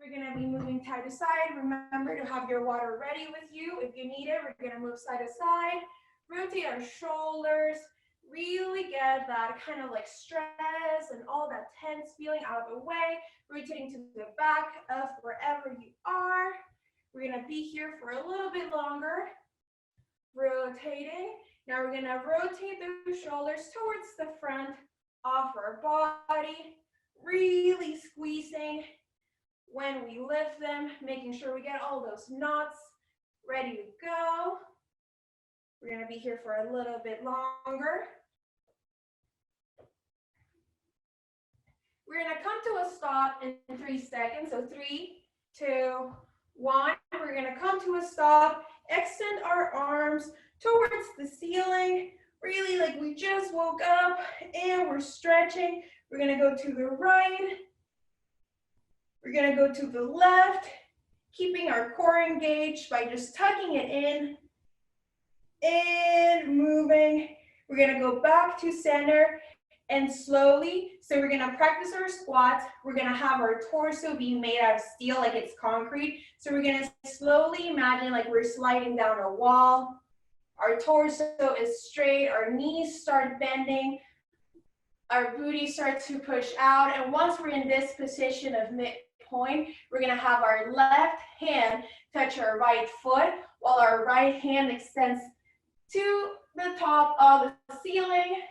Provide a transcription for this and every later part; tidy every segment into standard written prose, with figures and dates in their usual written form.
We're gonna be moving side to side. Remember to have your water ready with you. If you need it, we're gonna move side to side. Rotate our shoulders. Really get that kind of like stress and all that tense feeling out of the way. Rotating to the back of wherever you are. We're gonna be here for a little bit longer. Rotating. Now we're gonna rotate those shoulders towards the front of our body. Really squeezing when we lift them, making sure we get all those knots ready to go. We're gonna be here for a little bit longer. We're gonna come to a stop in 3 seconds. So 3, 2, 1. We're gonna come to a stop, extend our arms towards the ceiling, really like we just woke up and we're stretching. We're gonna go to the right. We're gonna go to the left, keeping our core engaged by just tucking it in and moving. We're gonna go back to center and slowly, so we're gonna practice our squats. We're gonna have our torso being made out of steel like it's concrete. So we're gonna slowly imagine like we're sliding down a wall. Our torso is straight, our knees start bending, our booty starts to push out, and once we're in this position of midpoint, we're gonna have our left hand touch our right foot while our right hand extends to the top of the ceiling.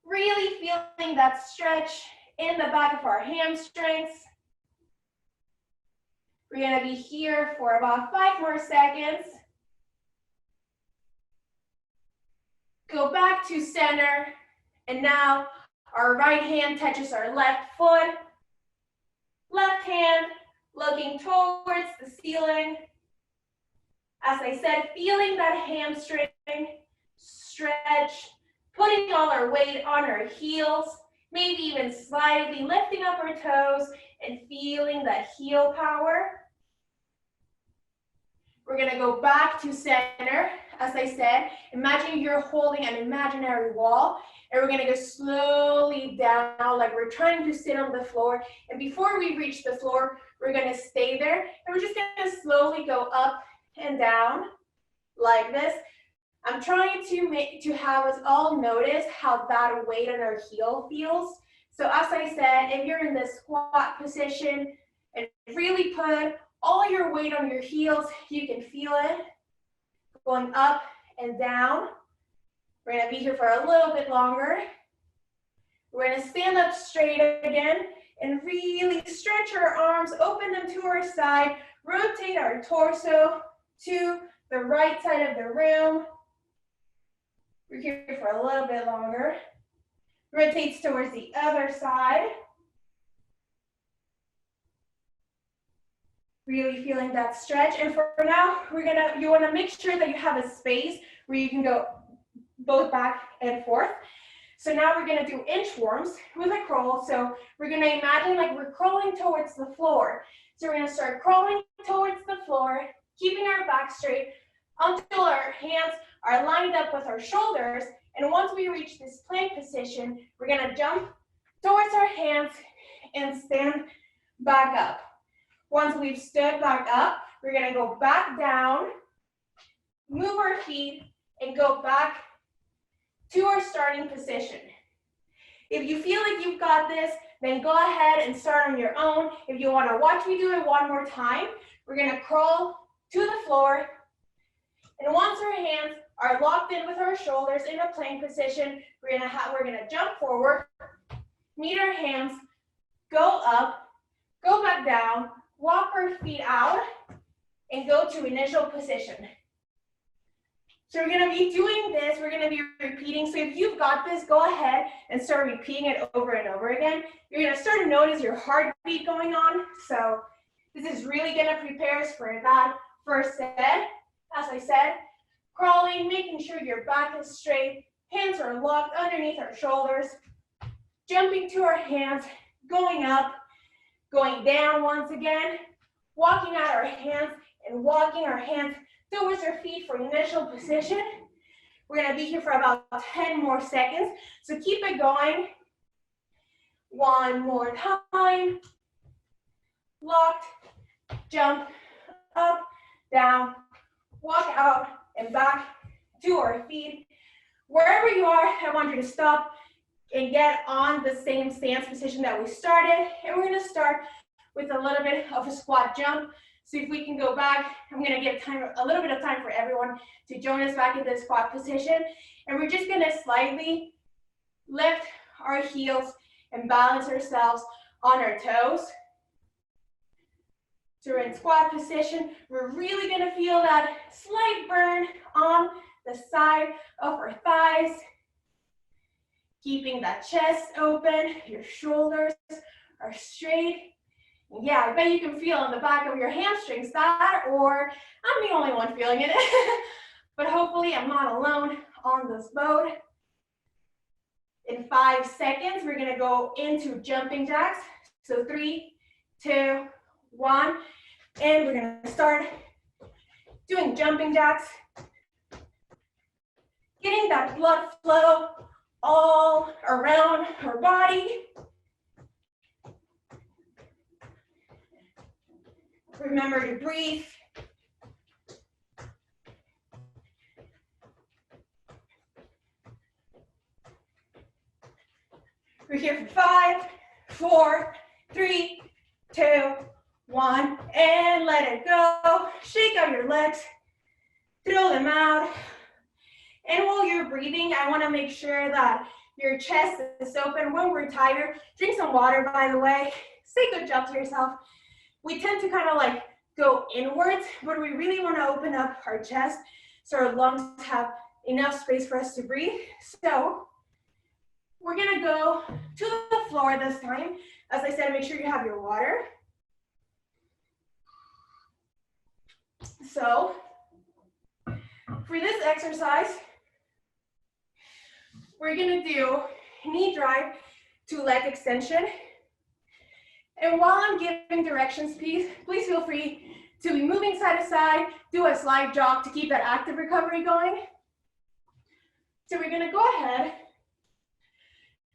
Really feeling that stretch in the back of our hamstrings. We're gonna be here for about 5 more seconds. Go back to center, and now our right hand touches our left foot. Left hand looking towards the ceiling. As I said, feeling that hamstring stretch, putting all our weight on our heels, maybe even slightly lifting up our toes and feeling that heel power. We're gonna go back to center. As I said, imagine you're holding an imaginary wall, and we're gonna go slowly down like we're trying to sit on the floor. And before we reach the floor, we're gonna stay there, and we're just gonna slowly go up and down like this. I'm trying to have us all notice how that weight on our heel feels. So as I said, if you're in the squat position and really put all your weight on your heels, you can feel it going up and down. We're gonna be here for a little bit longer. We're gonna stand up straight again and really stretch our arms, open them to our side, rotate our torso to the right side of the room. We're here for a little bit longer. Rotates towards the other side. Really feeling that stretch. And for now, you wanna make sure that you have a space where you can go both back and forth. So now we're gonna do inchworms with a crawl. So we're gonna imagine like we're crawling towards the floor. So we're gonna start crawling towards the floor, keeping our back straight until our hands are lined up with our shoulders. And once we reach this plank position, we're gonna jump towards our hands and stand back up. Once we've stood back up, we're gonna go back down, move our feet, and go back to our starting position. If you feel like you've got this, then go ahead and start on your own. If you wanna watch me do it one more time, we're gonna crawl to the floor. And once our hands are locked in with our shoulders in a plank position, we're gonna jump forward, meet our hands, go up, go back down, walk our feet out, and go to initial position. So we're gonna be doing this, we're gonna be repeating. So if you've got this, go ahead and start repeating it over and over again. You're gonna start to notice your heartbeat going on. So this is really gonna prepare us for that first set. As I said, crawling, making sure your back is straight, hands are locked underneath our shoulders, jumping to our hands, going up, going down once again, walking out our hands and walking our hands towards our feet for initial position. We're gonna be here for about 10 more seconds, so keep it going. One more time. locked, jump, up, down, walk out and back to our feet. Wherever you are, I want you to stop and get on the same stance position that we started. And we're gonna start with a little bit of a squat jump. So if we can go back, I'm gonna give a little bit of time for everyone to join us back in the squat position. And we're just gonna slightly lift our heels and balance ourselves on our toes. So we're in squat position. We're really gonna feel that slight burn on the side of our thighs. Keeping that chest open, your shoulders are straight. Yeah, I bet you can feel in the back of your hamstrings that, or I'm the only one feeling it. But hopefully I'm not alone on this boat. In 5 seconds, we're gonna go into jumping jacks. So 3, 2, 1, and we're gonna start doing jumping jacks. Getting that blood flow all around our body. Remember to breathe. We're here for 5, 4, 3, 2, 1, and let it go. Shake out your legs, throw them out. And while you're breathing, I want to make sure that your chest is open. When we're tired, drink some water, by the way. Say good job to yourself. We tend to kind of like go inwards, but we really want to open up our chest so our lungs have enough space for us to breathe. So we're gonna go to the floor this time. As I said, make sure you have your water. So for this exercise, we're gonna do knee drive to leg extension. And while I'm giving directions, please feel free to be moving side to side, do a slight jog to keep that active recovery going. So we're gonna go ahead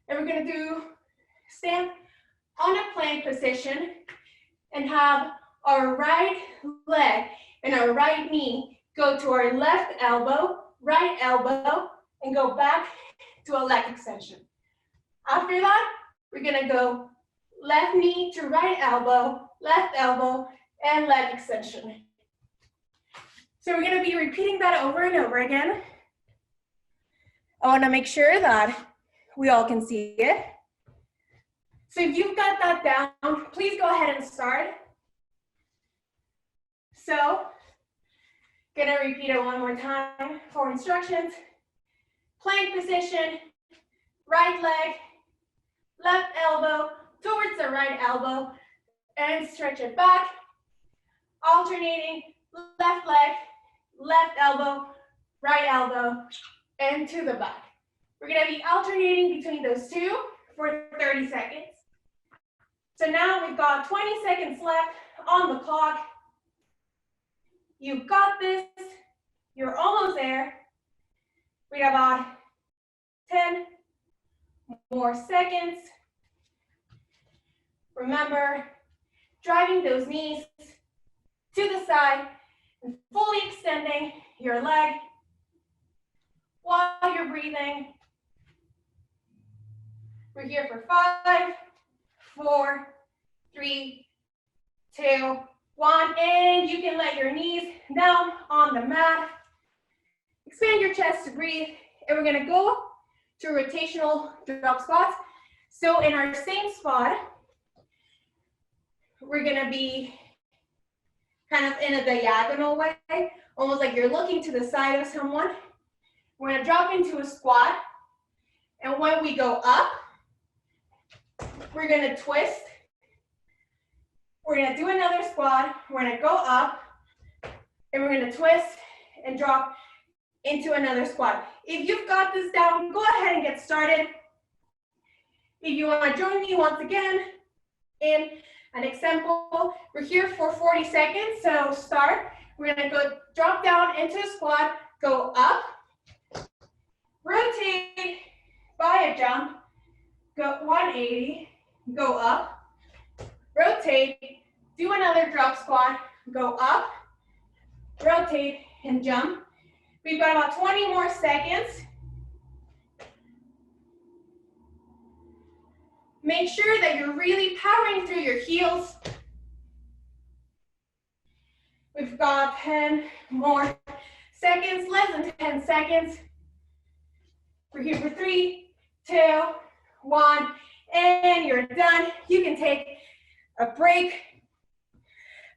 and we're gonna stand on a plank position and have our right leg and our right knee go to our left elbow, right elbow, and go back to a leg extension. After that, we're gonna go left knee to right elbow, and leg extension. So we're gonna be repeating that over and over again. I wanna make sure that we all can see it. So if you've got that down, please go ahead and start. So, gonna repeat it one more time for instructions. Plank position, right leg, left elbow towards the right elbow, and stretch it back. Alternating left leg, left elbow, right elbow, and to the back. We're gonna be alternating between those two for 30 seconds. So now we've got 20 seconds left on the clock. You've got this, you're almost there. We got about 10 more seconds. Remember, driving those knees to the side and fully extending your leg while you're breathing. We're here for 5, 4, 3, 2, 1, and you can let your knees down on the mat. Expand your chest to breathe, and we're gonna go to rotational drop squats. So in our same spot, we're gonna be kind of in a diagonal way, almost like you're looking to the side of someone. We're gonna drop into a squat, and when we go up, we're gonna twist. We're gonna do another squat, we're gonna go up, and we're gonna twist and drop into another squat. If you've got this down, go ahead and get started. If you wanna join me once again in an example, we're here for 40 seconds, so start. We're gonna go drop down into a squat, go up, rotate by a jump, go 180, go up, rotate Do another drop squat, go up, rotate, and jump. We've got about 20 more seconds. Make sure that you're really powering through your heels. We've got 10 more seconds, less than 10 seconds. We're here for 3, 2, 1, and you're done. You can take a break.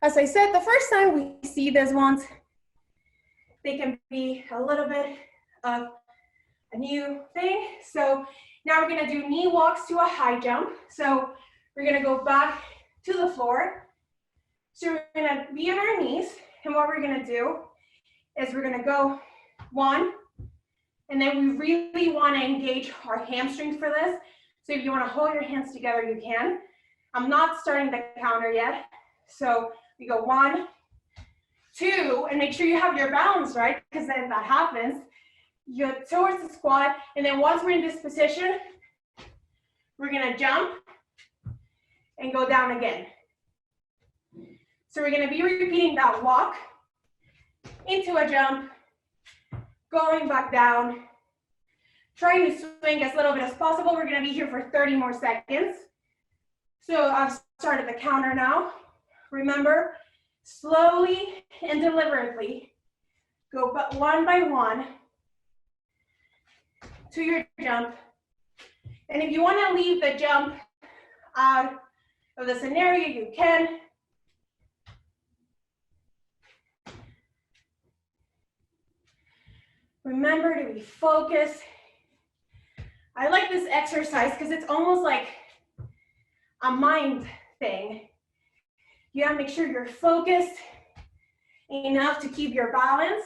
As I said, the first time we see these ones, they can be a little bit of a new thing. So now we're gonna do knee walks to a high jump. So we're gonna go back to the floor. So we're gonna be on our knees, and what we're gonna do is we're gonna go 1, and then we really wanna engage our hamstrings for this. So if you wanna hold your hands together, you can. I'm not starting the counter yet. So we go 1, 2, and make sure you have your balance right, because then that happens. You go towards the squat, and then once we're in this position, we're gonna jump and go down again. So we're gonna be repeating that walk into a jump, going back down, trying to swing as little bit as possible. We're gonna be here for 30 more seconds. So I've started the counter now. Remember, slowly and deliberately, go one by one to your jump. And if you wanna leave the jump out of the scenario, you can. Remember to be focused. I like this exercise because it's almost like a mind thing. You gotta make sure you're focused enough to keep your balance.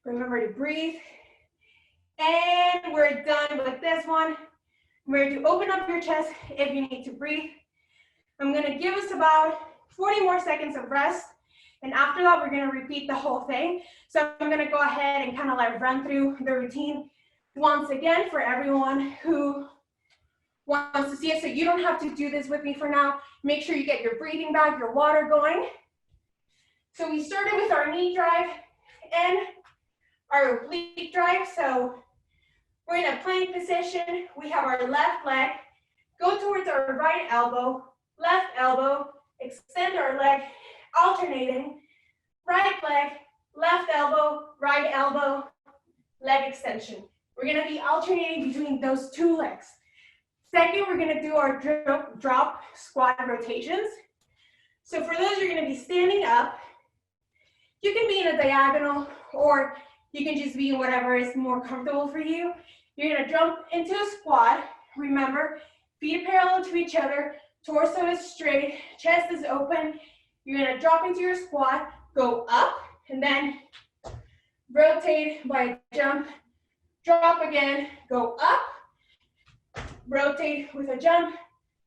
Remember to breathe. And we're done with this one. Remember to open up your chest if you need to breathe. I'm gonna give us about 40 more seconds of rest. And after that, we're gonna repeat the whole thing. So I'm gonna go ahead and kind of like run through the routine once again for everyone who wants to see it. So you don't have to do this with me for now. Make sure you get your breathing back, your water going. So we started with our knee drive and our oblique drive. So we're in a plank position. We have our left leg, go towards our right elbow, left elbow, extend our leg, alternating, right leg, left elbow, leg extension. We're gonna be alternating between those two legs. Second, we're gonna do our drop squat rotations. So for those, you're gonna be standing up. You can be in a diagonal, or you can just be in whatever is more comfortable for you. You're gonna jump into a squat. Remember, feet parallel to each other, torso is straight, chest is open. You're gonna drop into your squat, go up, and then rotate by jump, drop again, go up, rotate with a jump,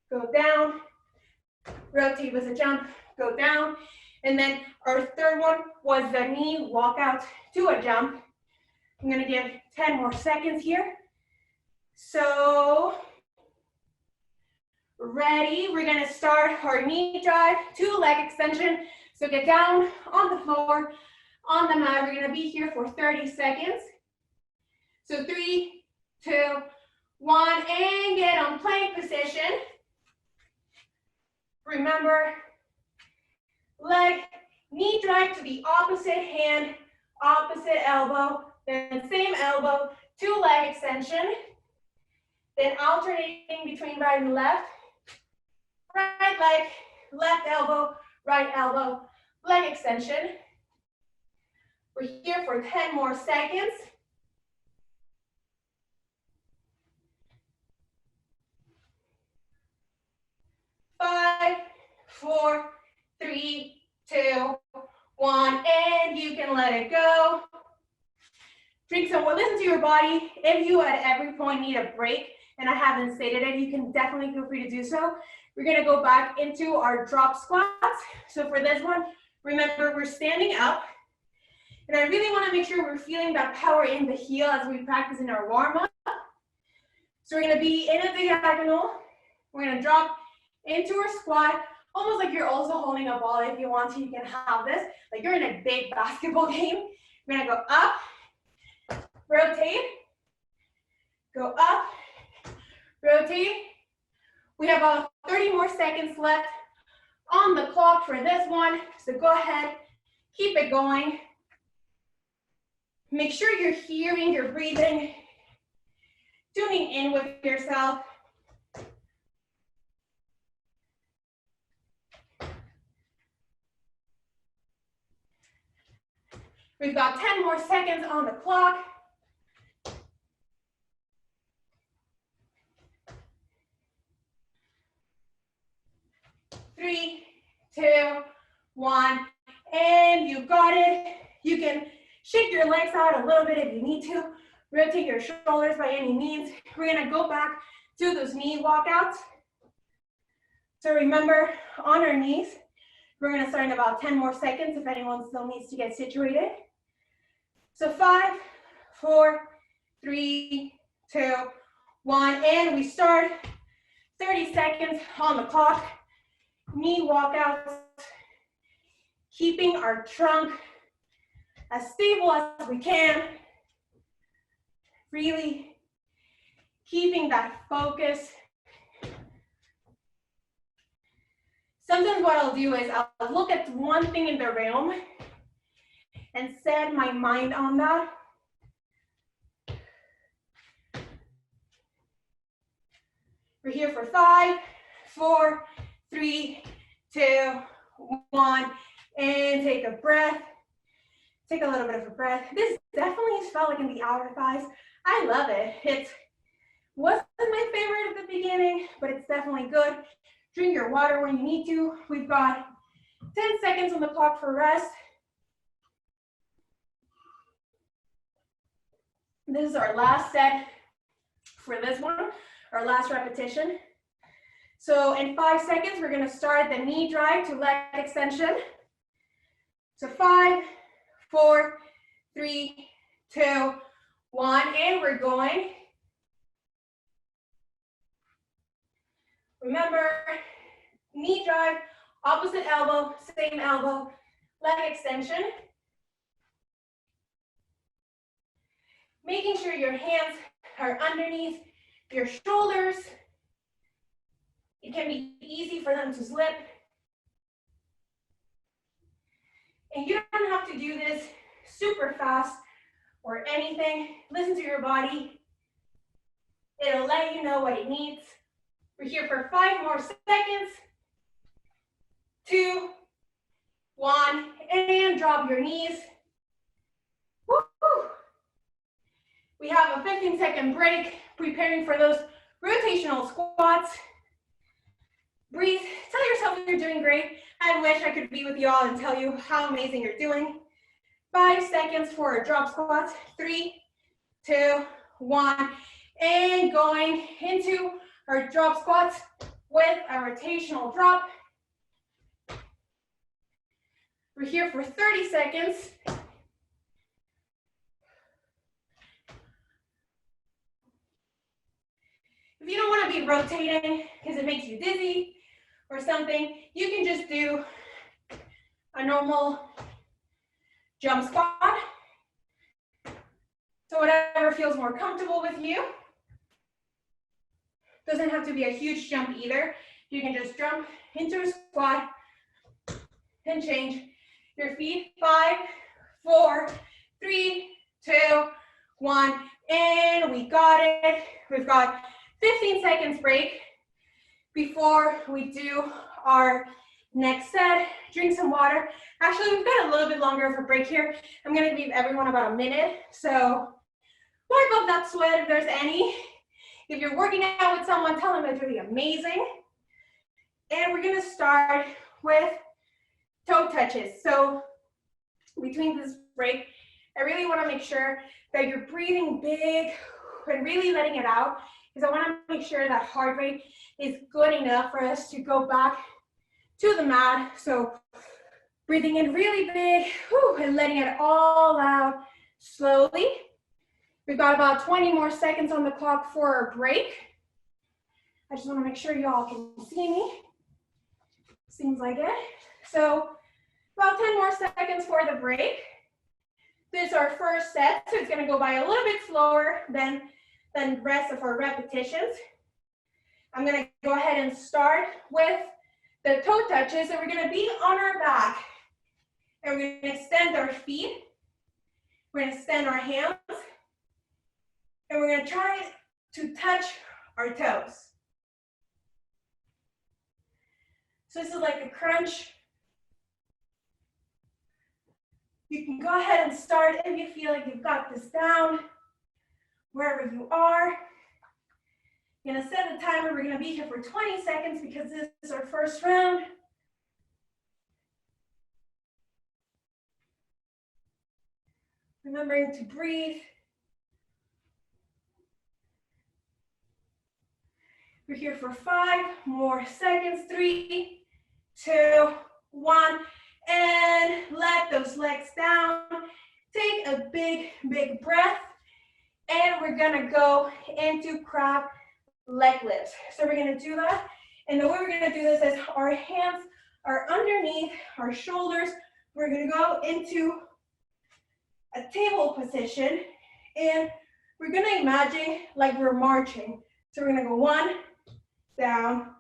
go down, rotate with a jump, go down. And then our third one was the knee walk out to a jump. I'm gonna give 10 more seconds here. So, ready, we're gonna start our knee drive to leg extension. So get down on the floor, on the mat. We're gonna be here for 30 seconds. So 3, 2, 1, and get on plank position. Remember, leg, knee drive to the opposite hand, opposite elbow, then same elbow to leg extension. Then alternating between right and left. Right leg, left elbow, leg extension. We're here for 10 more seconds. Five, 4, 3, 2, 1, and you can let it go. Drink some water, listen to your body. If you at every point need a break, and I haven't stated it, you can definitely feel free to do so. We're gonna go back into our drop squats. So for this one, remember we're standing up, and I really wanna make sure we're feeling that power in the heel as we practice in our warm up. So we're gonna be in a diagonal. We're gonna drop into our squat, almost like you're also holding a ball. If you want to, you can have this, like you're in a big basketball game. We're gonna go up, rotate, go up, rotate. We have about 30 more seconds left on the clock for this one, so go ahead, keep it going. Make sure you're hearing your breathing, tuning in with yourself. We've got 10 more seconds on the clock. 3, 2, 1, and you got it. You can shake your legs out a little bit if you need to. Rotate your shoulders by any means. We're gonna go back to those knee walkouts. So remember, on our knees, we're gonna start in about 10 more seconds if anyone still needs to get situated. So 5, 4, 3, 2, 1, and we start. 30 seconds on the clock. Knee walkouts, keeping our trunk as stable as we can. Really keeping that focus. Sometimes what I'll do is I'll look at one thing in the room and set my mind on that. We're here for 5, 4, 3, 2, 1, and take a breath. Take a little bit of a breath. This definitely felt like in the outer thighs. I love it. It wasn't my favorite at the beginning, but it's definitely good. Drink your water when you need to. We've got 10 seconds on the clock for rest. This is our last set for this one, our last repetition. So in 5 seconds, we're gonna start the knee drive to leg extension. So 5, 4, 3, 2, 1, and we're going. Remember, knee drive, opposite elbow, same elbow, leg extension. Making sure your hands are underneath your shoulders. It can be easy for them to slip. And you don't have to do this super fast or anything. Listen to your body. It'll let you know what it needs. We're here for 5 more seconds. 2, 1, and drop your knees. Woo! We have a 15-second break, preparing for those rotational squats. Breathe, tell yourself you're doing great. I wish I could be with you all and tell you how amazing you're doing. 5 seconds for a drop squat. 3, 2, 1, and going into our drop squats with a rotational drop. We're here for 30 seconds. If you don't want to be rotating because it makes you dizzy or something, you can just do a normal jump squat. So whatever feels more comfortable with you. Doesn't have to be a huge jump either. You can just jump into a squat and change your feet. 5, 4, 3, 2, 1, and we got it. We've got 15 seconds break before we do our next set. Drink some water. Actually, we've got a little bit longer of a break here. I'm gonna give everyone about a minute. So wipe off that sweat if there's any. If you're working out with someone, tell them it's really amazing. And we're gonna start with toe touches. So between this break, I really wanna make sure that you're breathing big and really letting it out, because I wanna make sure that heart rate is good enough for us to go back to the mat. So breathing in really big, and letting it all out slowly. We've got about 20 more seconds on the clock for our break. I just want to make sure y'all can see me. Seems like it. So about 10 more seconds for the break. This is our first set, so it's going to go by a little bit slower than the rest of our repetitions. I'm going to go ahead and start with the toe touches, and we're going to be on our back. And we're going to extend our feet. We're going to extend our hands. And we're going to try to touch our toes. So this is like a crunch. You can go ahead and start if you feel like you've got this down, wherever you are. You're gonna set a timer. We're gonna be here for 20 seconds because this is our first round. Remembering to breathe. We're here for 5 more seconds. 3, 2, 1. And let those legs down. Take a big, big breath. And we're gonna go into crab leg lifts. So we're gonna do that. And the way we're gonna do this is our hands are underneath our shoulders. We're gonna go into a table position. And we're gonna imagine like we're marching. So we're gonna go 1, down,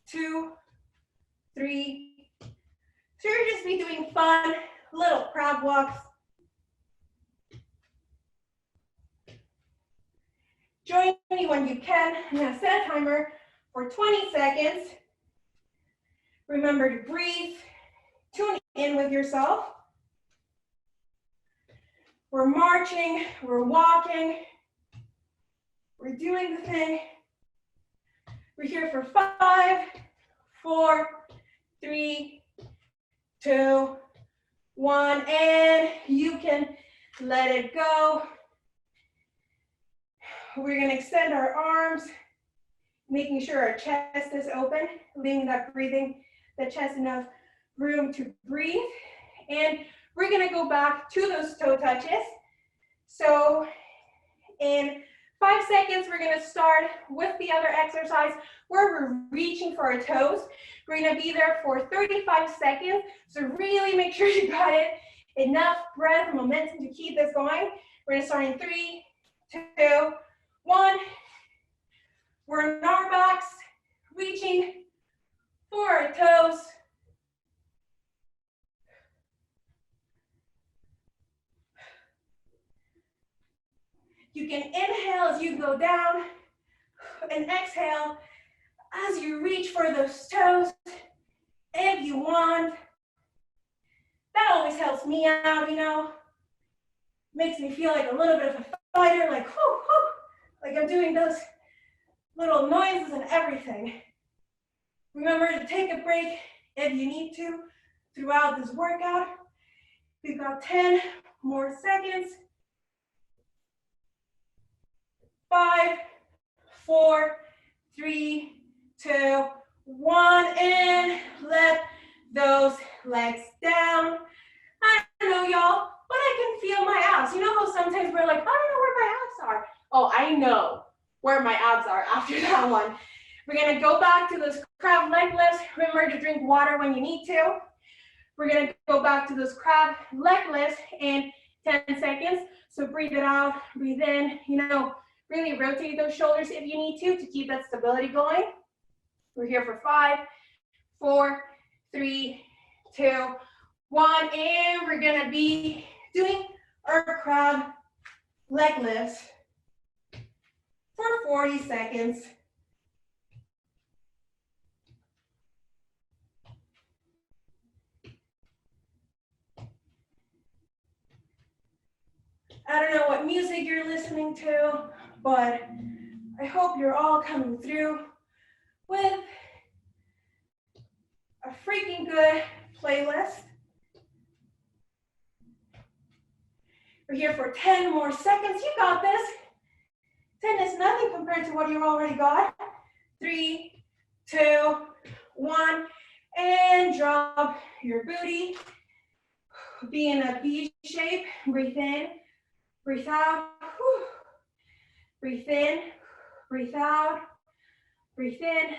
2, 3. So you're just be doing fun little crab walks. Join me when you can. I'm gonna set a timer for 20 seconds. Remember to breathe, tune in with yourself. We're marching, we're walking, we're doing the thing. We're here for 5, 4, 3, 2, 1, and you can let it go. We're gonna extend our arms, making sure our chest is open, leaving that breathing, the chest enough room to breathe. And we're gonna go back to those toe touches. So in 5 seconds, we're gonna start with the other exercise where we're reaching for our toes. We're gonna be there for 35 seconds. So really make sure you got it. Enough breath and momentum to keep this going. We're gonna start in 3, 2, 1. We're on our backs, reaching for our toes. You can inhale as you go down and exhale as you reach for those toes if you want. That always helps me out, you know. Makes me feel like a little bit of a fighter, like whoo, whoo, like I'm doing those little noises and everything. Remember to take a break if you need to throughout this workout. We've got 10 more seconds. 5, 4, 3, 2, 1, and let those legs down. I know y'all, but I can feel my abs. You know how sometimes we're like, I don't know where my abs are. Oh, I know where my abs are after that one. We're gonna go back to those crab leg lifts. Remember to drink water when you need to. We're gonna go back to those crab leg lifts in 10 seconds. So breathe it out, breathe in, you know, really rotate those shoulders if you need to keep that stability going. We're here for 5, 4, 3, 2, 1, and we're gonna be doing our crab leg lifts for 40 seconds. I don't know what music you're listening to, but I hope you're all coming through with a freaking good playlist. We're here for 10 more seconds. You got this. 10 is nothing compared to what you already got. 3, 2, 1, and drop your booty. Be in a V shape. Breathe in, breathe out. Breathe in, breathe out. Breathe in,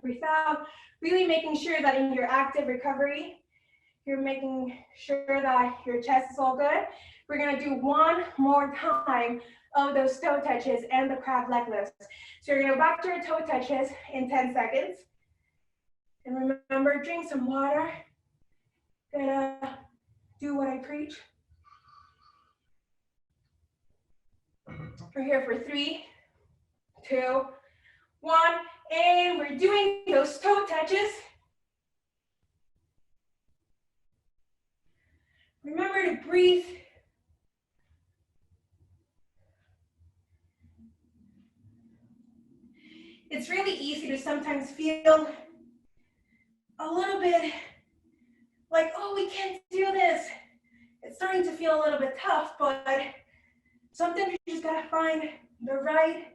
breathe out. Really making sure that in your active recovery, you're making sure that your chest is all good. We're gonna do one more time of those toe touches and the crab leg lifts. So you're gonna go back to your toe touches in 10 seconds. And remember, drink some water. Gonna do what I preach. We're here for 3, 2, 1, and we're doing those toe touches. Remember to breathe. It's really easy to sometimes feel a little bit like, oh, we can't do this. It's starting to feel a little bit tough, but sometimes you just gotta find the right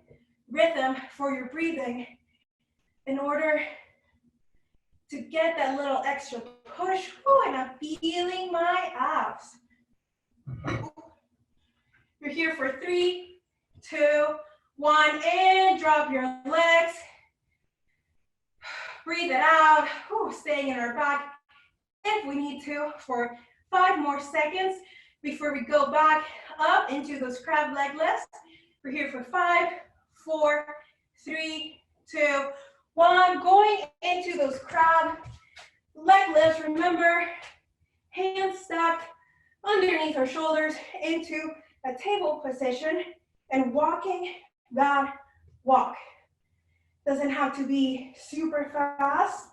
rhythm for your breathing in order to get that little extra push. Oh, and I'm feeling my abs. You're here for 3, 2, 1, and drop your legs. Breathe it out. Ooh, staying in our back if we need to for 5 more seconds before we go back up into those crab leg lifts. We're here for 5, 4, 3, 2, 1. Going into those crab leg lifts. Remember, hands stacked underneath our shoulders into a table position and walking that walk. Doesn't have to be super fast.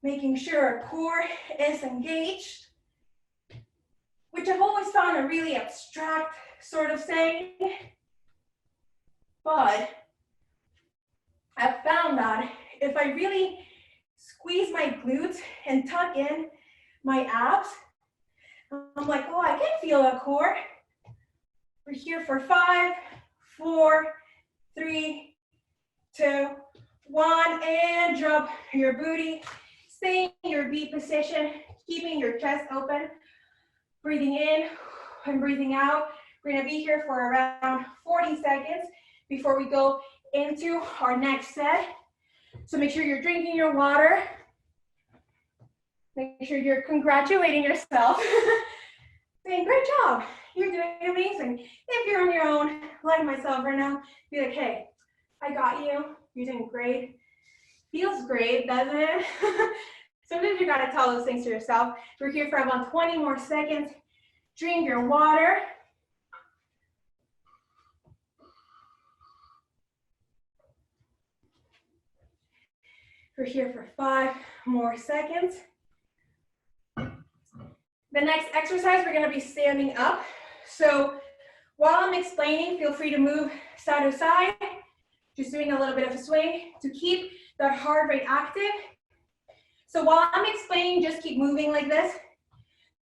Making sure our core is engaged, which I've always found a really abstract sort of saying, but I've found that if I really squeeze my glutes and tuck in my abs, I'm like, oh, I can feel a core. We're here for 5, 4, 3, 2, 1, and drop your booty. Stay in your V position, keeping your chest open. Breathing in and breathing out. We're gonna be here for around 40 seconds before we go into our next set. So make sure you're drinking your water. Make sure you're congratulating yourself. Saying, great job, you're doing amazing. If you're on your own, like myself right now, be like, hey, I got you, you're doing great. Feels great, doesn't it? Sometimes you gotta tell those things to yourself. We're here for about 20 more seconds. Drink your water. We're here for 5 more seconds. The next exercise, we're gonna be standing up. So while I'm explaining, feel free to move side to side, just doing a little bit of a swing to keep that heart rate active. So while I'm explaining, just keep moving like this.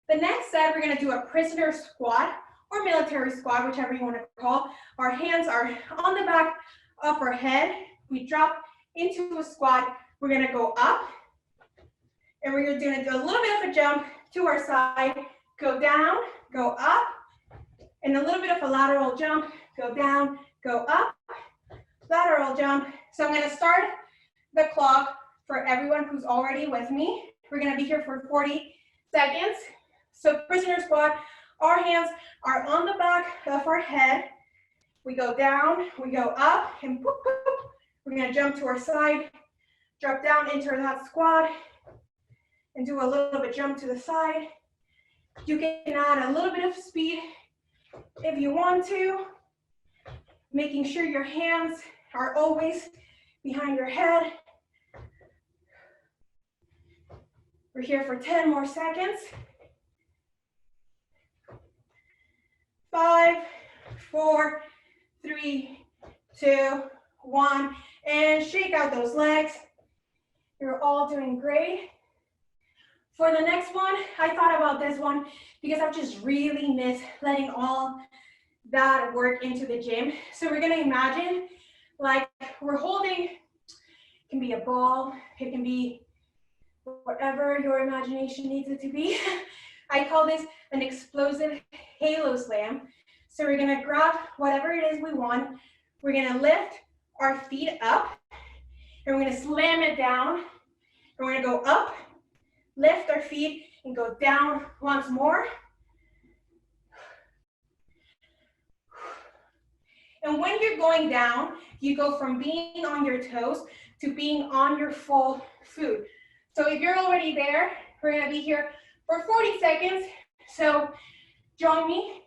The next set, we're gonna do a prisoner squat or military squat, whichever you wanna call. Our hands are on the back of our head. We drop into a squat. We're gonna go up, and we're gonna do a little bit of a jump to our side, go down, go up, and a little bit of a lateral jump, go down, go up, lateral jump. So I'm gonna start the clock for everyone who's already with me. We're gonna be here for 40 seconds. So prisoner squat, our hands are on the back of our head. We go down, we go up, and whoop, whoop. We're gonna jump to our side, drop down into that squat, and do a little bit jump to the side. You can add a little bit of speed if you want to, making sure your hands are always behind your head. We're here for 10 more seconds. 5, 4, 3, 2, 1, and shake out those legs. You're all doing great. For the next one, I thought about this one because I've just really missed letting all that work into the gym. So we're gonna imagine like we're holding, it can be a ball, it can be whatever your imagination needs it to be. I call this an explosive halo slam. So we're gonna grab whatever it is we want. We're gonna lift our feet up, and we're gonna slam it down. And we're gonna go up, lift our feet, and go down once more. And when you're going down, you go from being on your toes to being on your full foot. So if you're already there, we're gonna be here for 40 seconds. So join me.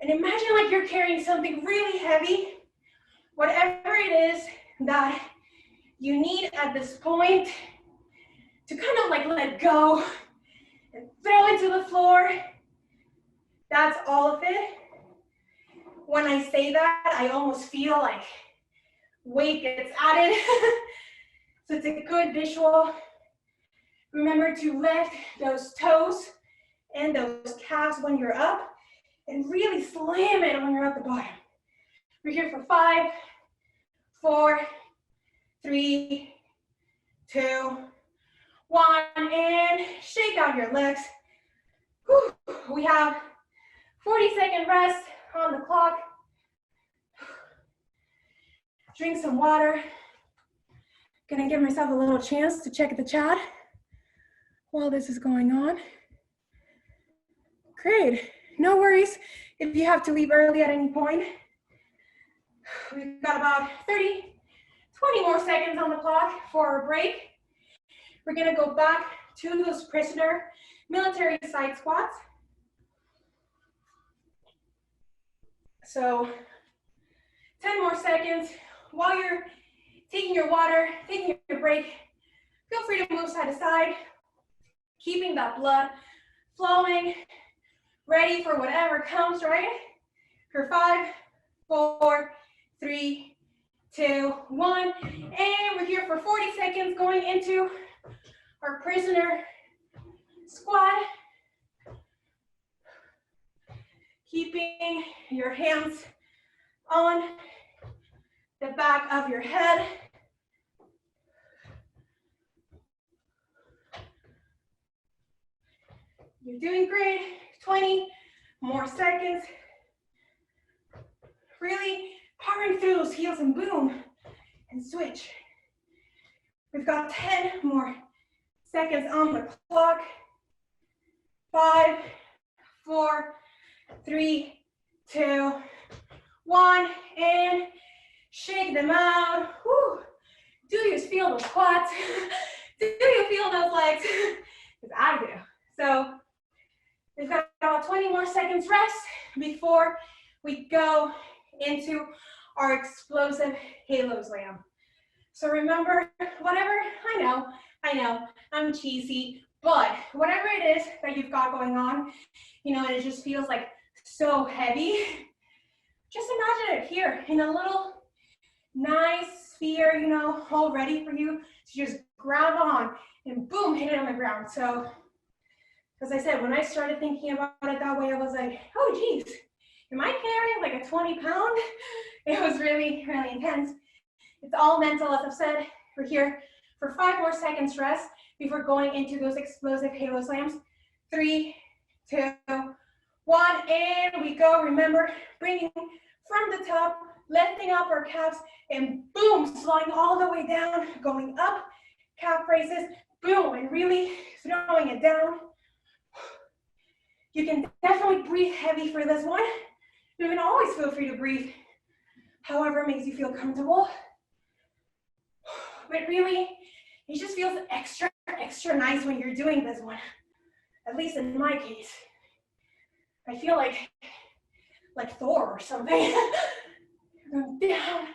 And imagine like you're carrying something really heavy, whatever it is that you need at this point to kind of like let go and throw it to the floor. That's all of it. When I say that, I almost feel like weight gets added. So it's a good visual. Remember to lift those toes and those calves when you're up, and really slam it when you're at the bottom. We're here for 5, 4, 3, 2, 1, and shake out your legs. Whew. We have 40-second rest on the clock. Drink some water. Gonna give myself a little chance to check the chat while this is going on. Great, no worries if you have to leave early at any point. We've got about 20 more seconds on the clock for our break. We're gonna go back to those prisoner military side squats. So 10 more seconds. While you're taking your water, taking your break, feel free to move side to side, keeping that blood flowing, ready for whatever comes, right? For 5, 4, 3, 2, 1, and we're here for 40 seconds going into our prisoner squat. Keeping your hands on the back of your head. You're doing great. 20 more seconds. Really powering through those heels and boom, and switch. We've got 10 more seconds on the clock. 5, 4, 3, 2, 1, and shake them out. Whew. Do you feel those quads? Do you feel those legs? Because I do. So we've got about 20 more seconds rest before we go into our explosive halo slam. So remember, whatever, I know, I'm cheesy, but whatever it is that you've got going on, you know, and it just feels like so heavy, just imagine it here in a little nice sphere, you know, all ready for you to just grab on and boom, hit it on the ground. So, as I said, when I started thinking about it that way, I was like, oh geez, am I carrying like a 20 pound? It was really, really intense. It's all mental, as I've said. We're here for 5 more seconds rest before going into those explosive halo slams. 3, 2, 1, and we go. Remember, bringing from the top, lifting up our calves, and boom, sliding all the way down, going up, calf raises, boom, and really throwing it down. You can definitely breathe heavy for this one. You can always feel free to breathe however makes you feel comfortable. But really, it just feels extra, extra nice when you're doing this one. At least in my case. I feel like Thor or something. Going down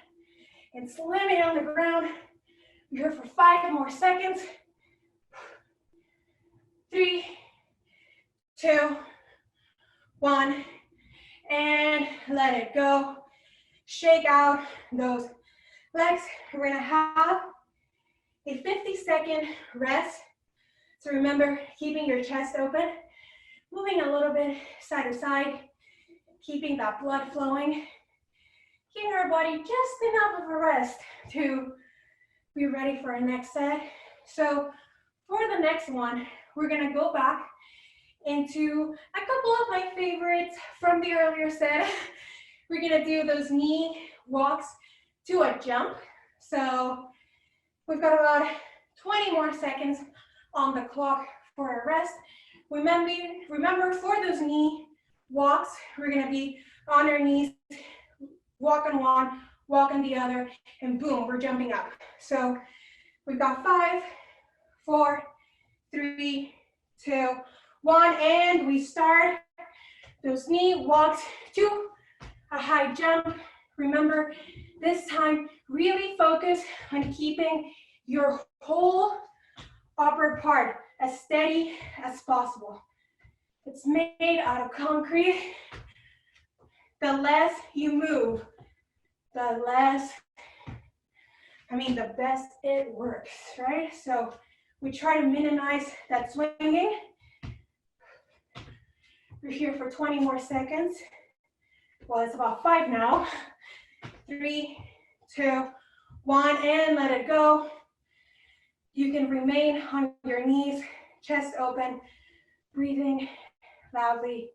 and slamming on the ground. We're here for 5 more seconds. 3, 2, 1, and let it go. Shake out those legs. We're gonna have a 50-second rest. So remember, keeping your chest open, moving a little bit side to side, keeping that blood flowing, giving our body just enough of a rest to be ready for our next set. So for the next one, we're gonna go back into a couple of my favorites from the earlier set. We're gonna do those knee walks to a jump. So we've got about 20 more seconds on the clock for a rest. Remember for those knee walks, we're gonna be on our knees, walk on one, walk on the other, and boom, we're jumping up. So we've got 5, 4, 3, 2, 1, and we start those knee walks to a high jump. Remember, this time, really focus on keeping your whole upper part as steady as possible. It's made out of concrete. The less you move, the best it works, right? So we try to minimize that swinging. We're here for 20 more seconds. Well, it's about 5 now. 3, 2, 1, and let it go. You can remain on your knees, chest open, breathing loudly,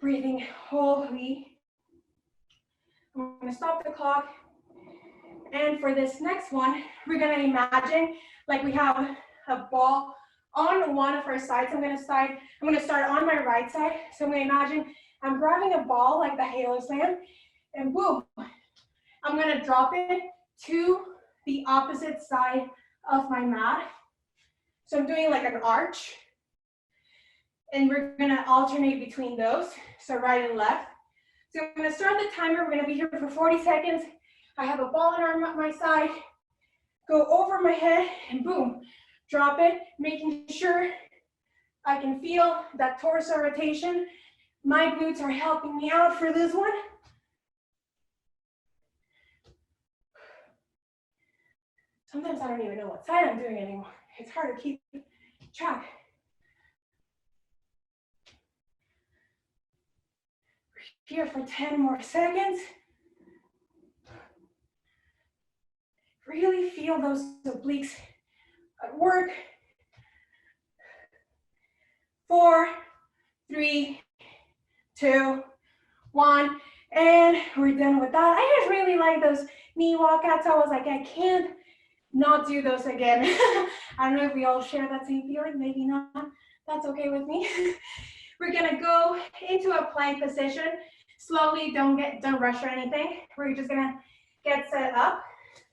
breathing wholly. I'm gonna stop the clock. And for this next one, we're gonna imagine like we have a ball on one of our sides. I'm gonna start on my right side. So I'm gonna imagine I'm grabbing a ball like the Halo Slam, and boom, I'm gonna drop it to the opposite side of my mat. So I'm doing like an arch, and we're gonna alternate between those, so right and left. So I'm gonna start the timer. We're gonna be here for 40 seconds. I have a ball on my side, go over my head, and boom, drop it, making sure I can feel that torso rotation. My glutes are helping me out for this one. Sometimes I don't even know what side I'm doing anymore. It's hard to keep track. We're here for 10 more seconds. Really feel those obliques at work. 4, 3, 2, 1, and we're done with that. I just really like those knee walkouts. I was like, I can't not do those again. I don't know if we all share that same feeling, maybe not. That's okay with me. We're gonna go into a plank position. Slowly, don't rush or anything. We're just gonna get set up.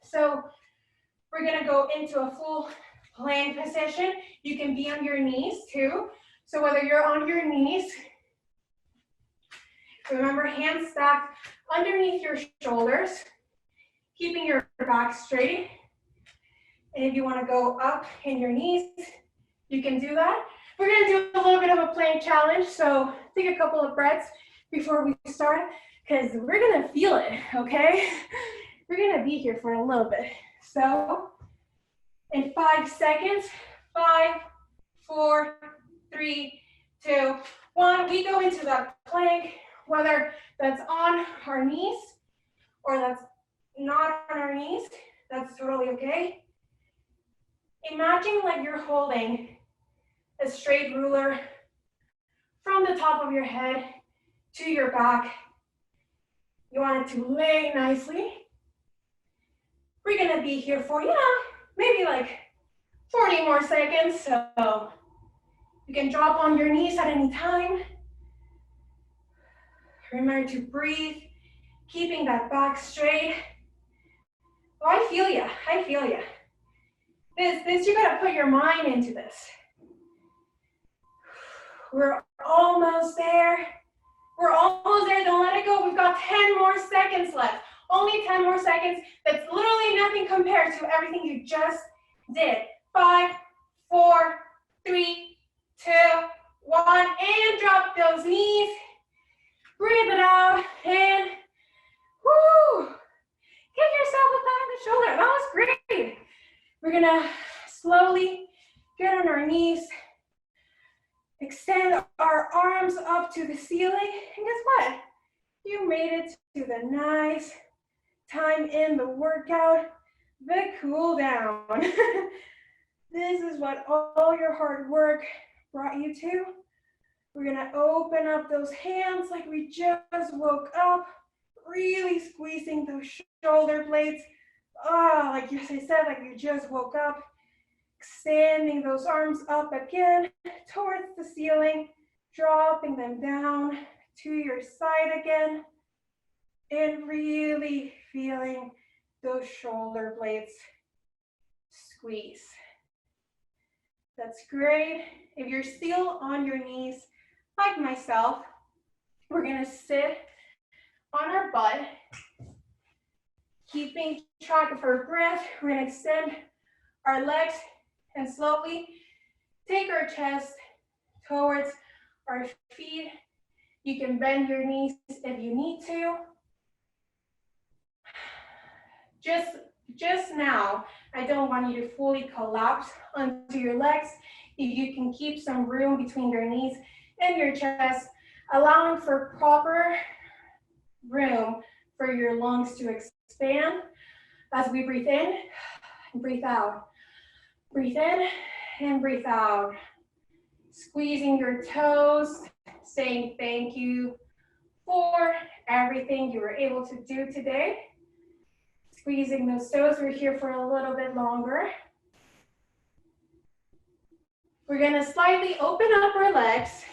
So we're gonna go into a full plank position. You can be on your knees too. So whether you're on your knees, remember hands stacked underneath your shoulders, keeping your back straight. And if you want to go up in your knees, you can do that. We're going to do a little bit of a plank challenge. So take a couple of breaths before we start, because we're going to feel it, okay? We're going to be here for a little bit. So in 5 seconds, 5, 4, 3, 2, 1, we go into that plank, whether that's on our knees or that's not on our knees, that's totally okay. Imagine like you're holding a straight ruler from the top of your head to your back. You want it to lay nicely. We're gonna be here for, maybe like 40 more seconds, so you can drop on your knees at any time. Remember to breathe, keeping that back straight. Oh, I feel ya, I feel ya. This, you gotta put your mind into this. We're almost there. We're almost there, don't let it go. We've got 10 more seconds left. Only 10 more seconds. That's literally nothing compared to everything you just did. 5, 4, 3, 2, 1, and drop those knees. Breathe it out, and whoo! Give yourself a pat on the shoulder. That was great. We're gonna slowly get on our knees, extend our arms up to the ceiling, and guess what? You made it to the nice time in the workout, the cool down. This is what all your hard work brought you to. We're gonna open up those hands like we just woke up. really squeezing those shoulder blades. Ah, like I said, like you just woke up. Extending those arms up again towards the ceiling, dropping them down to your side again, and really feeling those shoulder blades squeeze. That's great. If you're still on your knees, like myself, we're gonna sit on our butt, keeping track of our breath. We're gonna extend our legs and slowly take our chest towards our feet. You can bend your knees if you need to. Just now, I don't want you to fully collapse onto your legs. If you can keep some room between your knees and your chest, allowing for proper room for your lungs to expand as we breathe in and breathe out. Breathe in and breathe out. Squeezing your toes, saying thank you for everything you were able to do today. Squeezing those toes, we're here for a little bit longer. We're gonna slightly open up our legs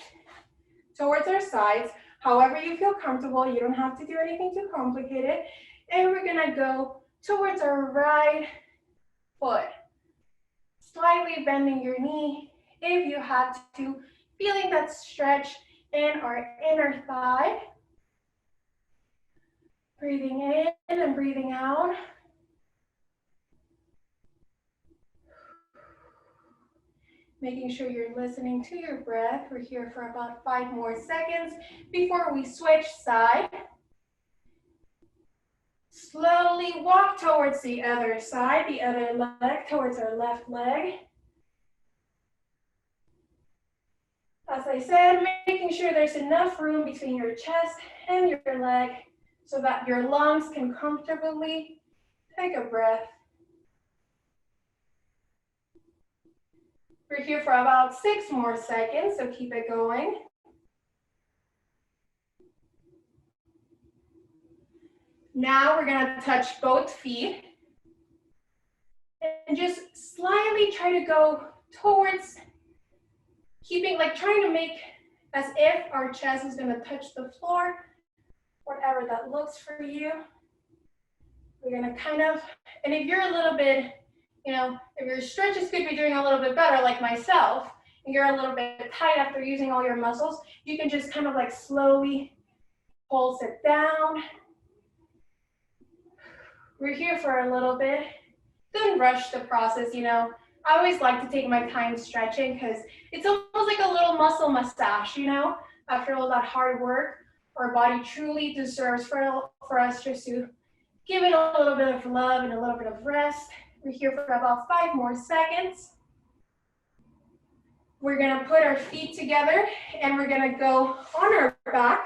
towards our sides, however you feel comfortable. You don't have to do anything too complicated. And we're gonna go towards our right foot. Slightly bending your knee if you had to, feeling that stretch in our inner thigh. Breathing in and breathing out. Making sure you're listening to your breath. We're here for about 5 more seconds before we switch side. Slowly walk towards the other side, the other leg, towards our left leg. As I said, making sure there's enough room between your chest and your leg so that your lungs can comfortably take a breath. We're here for about 6 more seconds, so keep it going. Now we're gonna touch both feet and just slightly try to go towards, keeping, like trying to make as if our chest is gonna touch the floor, whatever that looks for you. We're gonna kind of, and if you're a little bit, if your stretches could be doing a little bit better, like myself, and you're a little bit tight after using all your muscles, you can just kind of like slowly pulse it down. We're here for a little bit. Don't rush the process, I always like to take my time stretching because it's almost like a little muscle massage, after all that hard work. Our body truly deserves for us just to give it a little bit of love and a little bit of rest. We're here for about 5 more seconds. We're gonna put our feet together and we're gonna go on our back.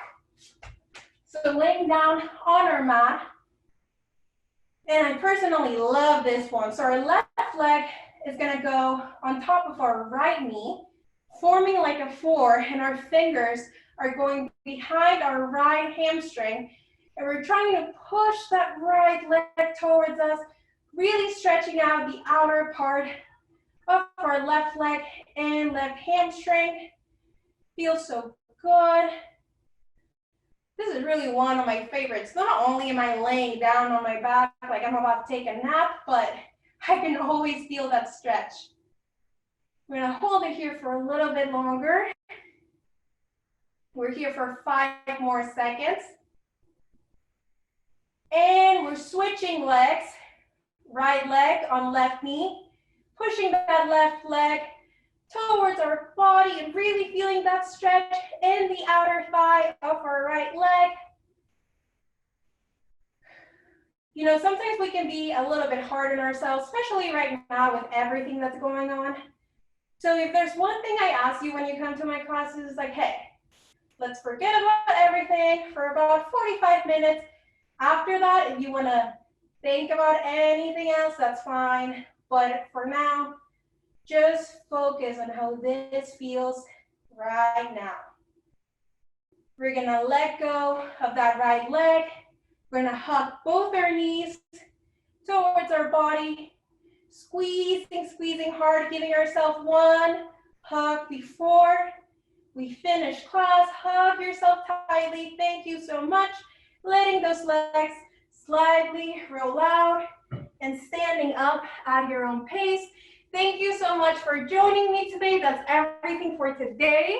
So laying down on our mat. And I personally love this one. So our left leg is gonna go on top of our right knee, forming like a 4, and our fingers are going behind our right hamstring. And we're trying to push that right leg towards us, really stretching out the outer part of our left leg and left hamstring. Feels so good. This is really one of my favorites. Not only am I laying down on my back like I'm about to take a nap, but I can always feel that stretch. We're gonna hold it here for a little bit longer. We're here for 5 more seconds. And we're switching legs. Right leg on left knee, pushing that left leg towards our body and really feeling that stretch in the outer thigh of our right leg. Sometimes we can be a little bit hard on ourselves, especially right now with everything that's going on. So if there's one thing I ask you when you come to my classes, is like, hey, let's forget about everything for about 45 minutes. After that, if you want to think about anything else, that's fine. But for now, just focus on how this feels right now. We're gonna let go of that right leg, We're gonna hug both our knees towards our body, squeezing hard, giving ourselves one hug before we finish class. Hug yourself tightly. Thank you so much. Letting those legs slightly roll out and standing up at your own pace. Thank you so much for joining me today. That's everything for today.